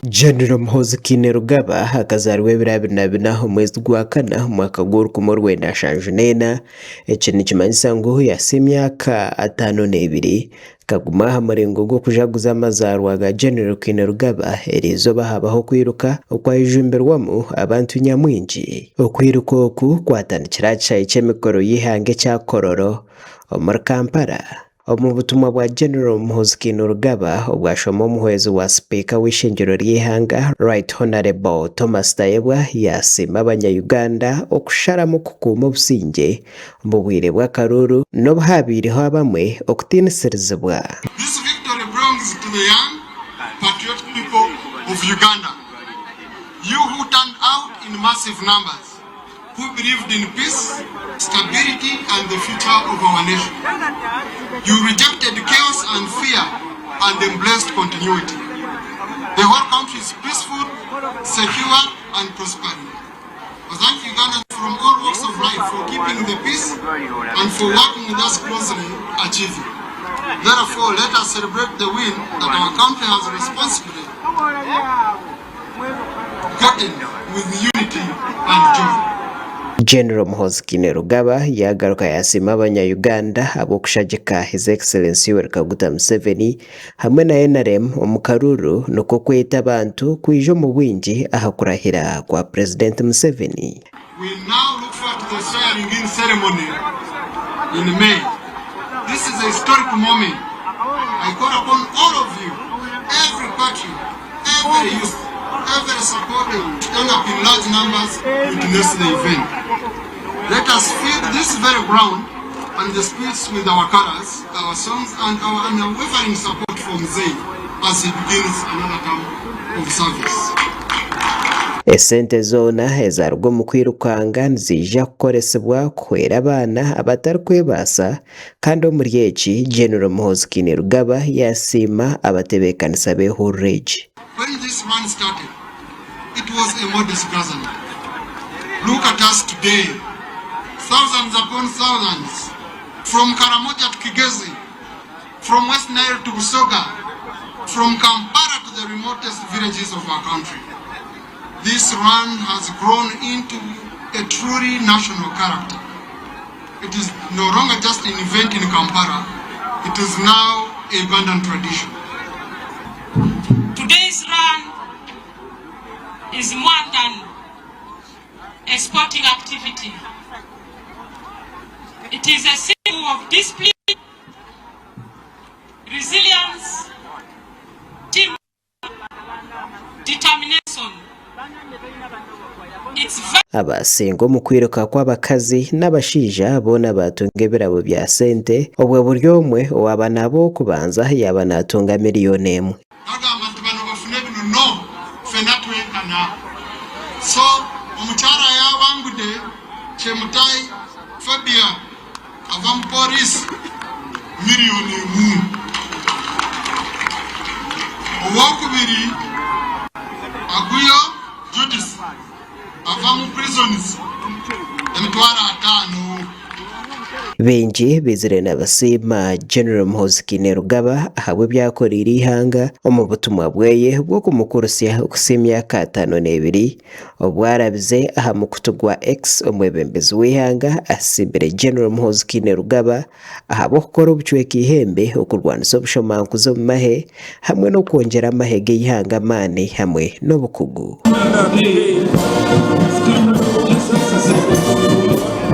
General Muhoozi Kainerugaba akazarwa 2024 omwezi gwa kana mwaka gw'1994 eki nikimanyisa ngu yasa emyaka 52 kaguma aha muringo gw'okujaguza amazarwa ga General Kainerugaba erizooba habaho kwiruka okwajumbirwamu abantu nyamwingi. Okwiruka oku kwatandikira aha kishaayi ky'emikoro y'eihanga ekya Kololo omuri Kampala. Omu butumwa bwa General Muhoozi Kainerugaba obwashoma omuhwezi wa sipiika w'ishengero ry'eihanga Right Honorable Thomas Tayebwa yasiima abanya-Uganda okusharamu kukuuma obusingye omu bwire bw'akaruru n'obuhabiireho abamwe okutiiniisirizibwa. This victory belongs to the young patriotic people of Uganda. You who turned out in massive numbers, who believed in peace, stability and the future of our nation. You rejected chaos and fear and embraced continuity. The whole country is peaceful, secure and prospering. I thank Ugandans from all walks of life for keeping the peace and for working with us closely achieving. Therefore, let us celebrate the win that our country has responsibly gotten with unity and joy. General Muhoozi Kainerugaba yagaruka yasiima abanya-Uganda ab'okushagika His Excellency Yoweri Kaguta Museveni hamwe na NRM omu karuru niko kweta abantu kwija omu bwingi aha kurahira kwa President Museveni. We now look forward to the swearing-in ceremony in May. This is a historic moment. I call upon all of you, every party, every youth, every supporter to stand up in large numbers to witness the event. Let us fill this very ground and the streets with our colors, our songs and our unwavering support from Zay as he begins another term of service. Esente zoona ezaruga omu kwirukanga nizija kukoresibwa kuhwera abaana abatari kwebaasa kandi omuri eki General Muhoozi Kainerugaba yasiima abatebeekanisa b'ehuriro egi. When this man started, it was a modest gathering. Look at us today, thousands upon thousands, from Karamoja to Kigezi, from West Nile to Busoga, from Kampala to the remotest villages of our country. This run has grown into a truly national character. It is no longer just an event in Kampala, it is now a Ugandan tradition. Today's run is more than a sporting activity. It is a symbol of discipline, resilience, teamwork, determination. Abasinga omu kwiruka kw'abakazi n'abashaija boona baatunga ebirabo bya sente obwo buri omwe owaba nabo okubanza yaba naatunga miliyoni emwe. So omukyala yabangudde Chemutai Fabia ava mu police miliyoni emu. Owokubiri Aguyo Judith ava mu prisons emitwalo 5. Bingi bizire n'abasiima General Muhoozi Kainerugaba ahabwe byakoreire ihanga omu butumwa bweye bw'okumukurusya okusiima emyaka 52 obwarabize aha mukutu gwa X omwebembezi w'ihanga asimbire General Muhoozi Kainerugaba ahabw'okukora obucweka ihembe okurwanisa obushomankuzi omu mahe hamwe n'okwongyera amahe g'eihanga amaani hamwe n'obukugu.